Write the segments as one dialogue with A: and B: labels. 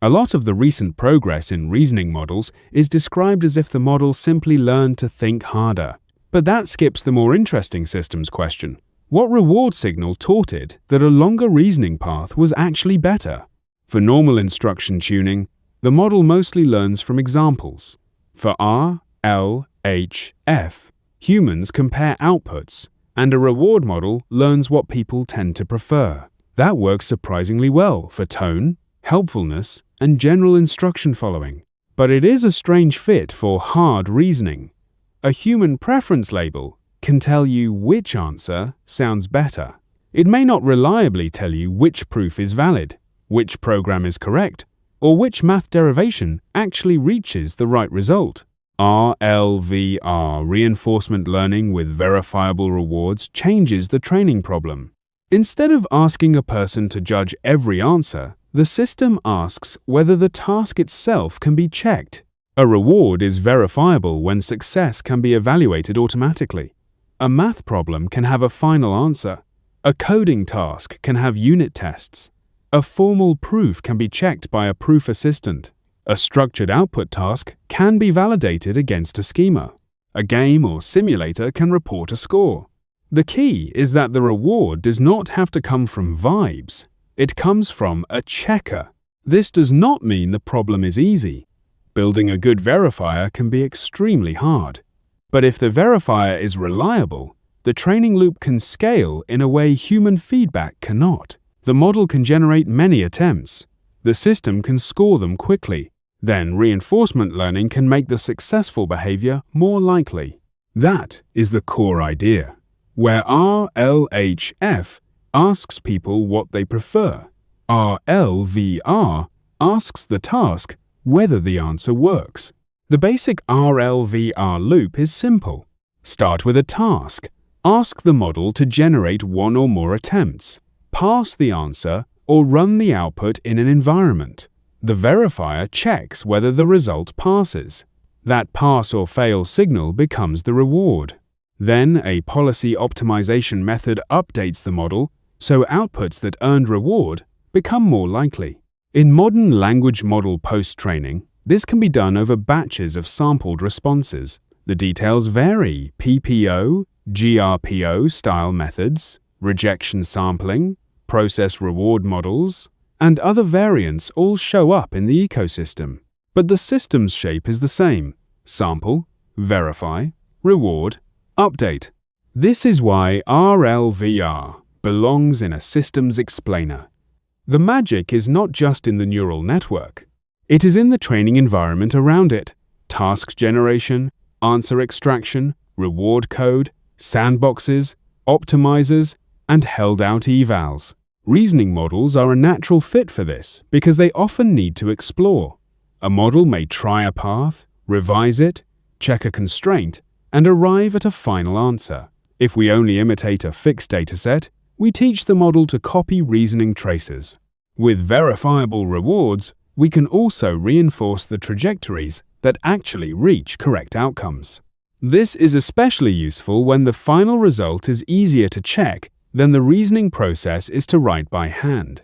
A: A lot of the recent progress in reasoning models is described as if the model simply learned to think harder. But that skips the more interesting systems question. What reward signal taught it that a longer reasoning path was actually better? For normal instruction tuning, the model mostly learns from examples. For R, L, H, F, humans compare outputs, and a reward model learns what people tend to prefer. That works surprisingly well for tone, helpfulness, and general instruction following. But it is a strange fit for hard reasoning. A human preference label can tell you which answer sounds better. It may not reliably tell you which proof is valid, which program is correct, or which math derivation actually reaches the right result. RLVR, reinforcement learning with verifiable rewards, changes the training problem. Instead of asking a person to judge every answer, the system asks whether the task itself can be checked. A reward is verifiable when success can be evaluated automatically. A math problem can have a final answer. A coding task can have unit tests. A formal proof can be checked by a proof assistant. A structured output task can be validated against a schema. A game or simulator can report a score. The key is that the reward does not have to come from vibes. It comes from a checker. This does not mean the problem is easy. Building a good verifier can be extremely hard. But if the verifier is reliable, the training loop can scale in a way human feedback cannot. The model can generate many attempts. The system can score them quickly. Then reinforcement learning can make the successful behavior more likely. That is the core idea, where RLHF asks people what they prefer. RLVR asks the task whether the answer works. The basic RLVR loop is simple. Start with a task. Ask the model to generate one or more attempts, pass the answer, or run the output in an environment. The verifier checks whether the result passes. That pass or fail signal becomes the reward. Then a policy optimization method updates the model so outputs that earned reward become more likely. In modern language model post-training, this can be done over batches of sampled responses. The details vary: PPO, GRPO style methods, rejection sampling, process reward models, and other variants all show up in the ecosystem. But the system's shape is the same: sample, verify, reward, update. This is why RLVR belongs in a systems explainer. The magic is not just in the neural network. It is in the training environment around it: task generation, answer extraction, reward code, sandboxes, optimizers, and held-out evals. Reasoning models are a natural fit for this because they often need to explore. A model may try a path, revise it, check a constraint, and arrive at a final answer. If we only imitate a fixed dataset, we teach the model to copy reasoning traces. With verifiable rewards, we can also reinforce the trajectories that actually reach correct outcomes. This is especially useful when the final result is easier to check than the reasoning process is to write by hand.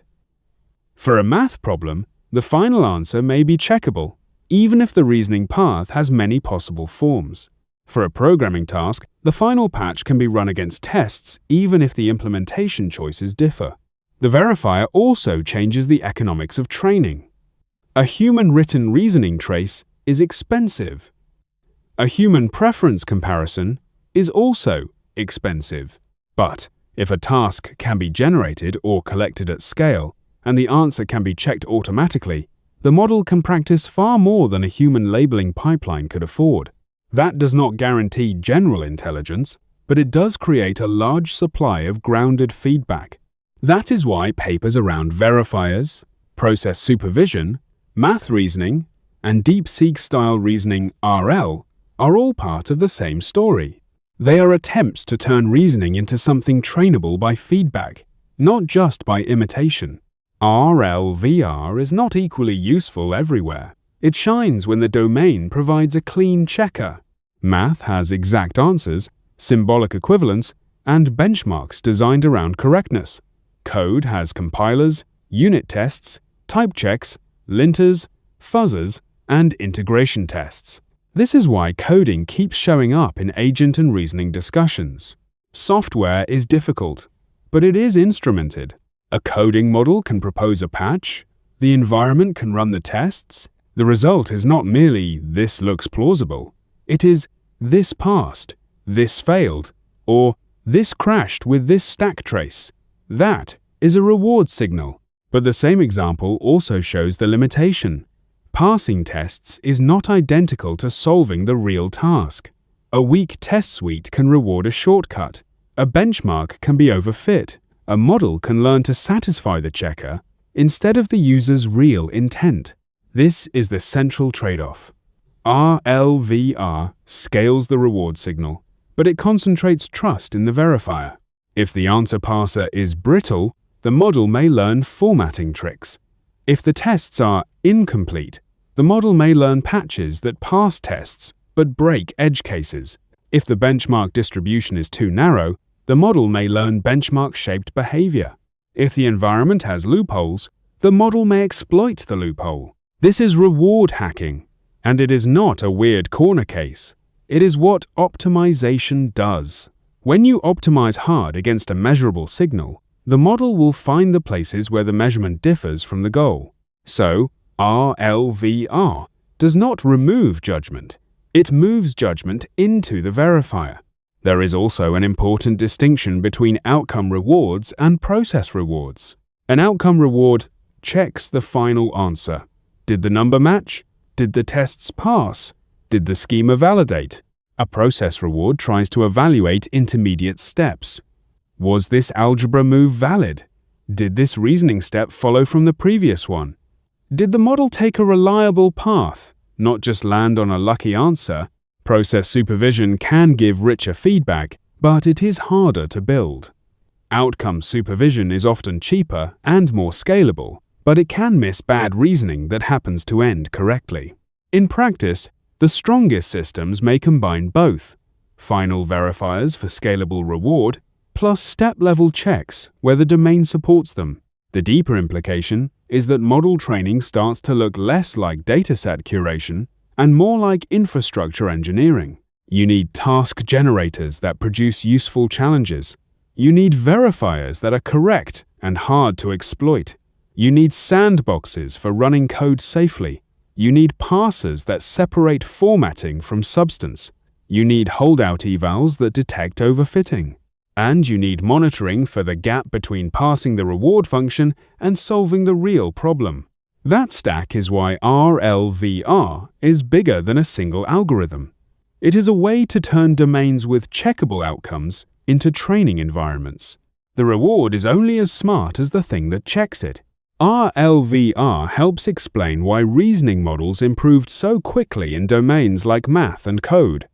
A: For a math problem, the final answer may be checkable, even if the reasoning path has many possible forms. For a programming task, the final patch can be run against tests even if the implementation choices differ. The verifier also changes the economics of training. A human-written reasoning trace is expensive. A human preference comparison is also expensive. But if a task can be generated or collected at scale, and the answer can be checked automatically, the model can practice far more than a human labeling pipeline could afford. That does not guarantee general intelligence, but it does create a large supply of grounded feedback. That is why papers around verifiers, process supervision, math reasoning, and DeepSeek-style reasoning (RL) are all part of the same story. They are attempts to turn reasoning into something trainable by feedback, not just by imitation. RLVR is not equally useful everywhere. It shines when the domain provides a clean checker. Math has exact answers, symbolic equivalence, and benchmarks designed around correctness. Code has compilers, unit tests, type checks, linters, fuzzers, and integration tests. This is why coding keeps showing up in agent and reasoning discussions. Software is difficult, but it is instrumented. A coding model can propose a patch, the environment can run the tests. The result is not merely "this looks plausible." It is "this passed," "this failed," or "this crashed with this stack trace." That is a reward signal. But the same example also shows the limitation. Passing tests is not identical to solving the real task. A weak test suite can reward a shortcut. A benchmark can be overfit. A model can learn to satisfy the checker instead of the user's real intent. This is the central trade-off. RLVR scales the reward signal, but it concentrates trust in the verifier. If the answer parser is brittle, the model may learn formatting tricks. If the tests are incomplete, the model may learn patches that pass tests but break edge cases. If the benchmark distribution is too narrow, the model may learn benchmark-shaped behavior. If the environment has loopholes, the model may exploit the loophole. This is reward hacking, and it is not a weird corner case. It is what optimization does. When you optimize hard against a measurable signal, the model will find the places where the measurement differs from the goal. So, RLVR does not remove judgment. It moves judgment into the verifier. There is also an important distinction between outcome rewards and process rewards. An outcome reward checks the final answer. Did the number match? Did the tests pass? Did the schema validate? A process reward tries to evaluate intermediate steps. Was this algebra move valid? Did this reasoning step follow from the previous one? Did the model take a reliable path, not just land on a lucky answer? Process supervision can give richer feedback, but it is harder to build. Outcome supervision is often cheaper and more scalable, but it can miss bad reasoning that happens to end correctly. In practice, the strongest systems may combine both: final verifiers for scalable reward, plus step-level checks where the domain supports them. The deeper implication is that model training starts to look less like dataset curation and more like infrastructure engineering. You need task generators that produce useful challenges. You need verifiers that are correct and hard to exploit. You need sandboxes for running code safely. You need parsers that separate formatting from substance. You need holdout evals that detect overfitting. And you need monitoring for the gap between passing the reward function and solving the real problem. That stack is why RLVR is bigger than a single algorithm. It is a way to turn domains with checkable outcomes into training environments. The reward is only as smart as the thing that checks it. RLVR helps explain why reasoning models improved so quickly in domains like math and code.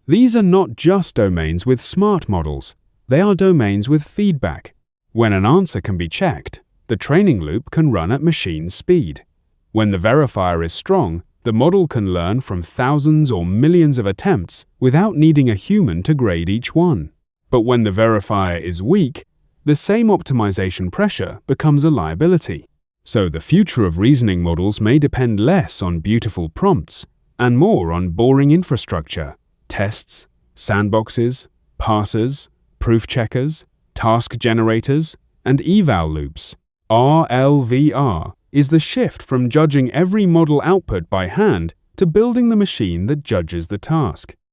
A: These are not just domains with smart models. They are domains with feedback. When an answer can be checked, the training loop can run at machine speed. When the verifier is strong, the model can learn from thousands or millions of attempts without needing a human to grade each one. But when the verifier is weak, the same optimization pressure becomes a liability. So the future of reasoning models may depend less on beautiful prompts and more on boring infrastructure, tests, sandboxes, parsers, proof checkers, task generators, and eval loops. RLVR is the shift from judging every model output by hand to building the machine that judges the task.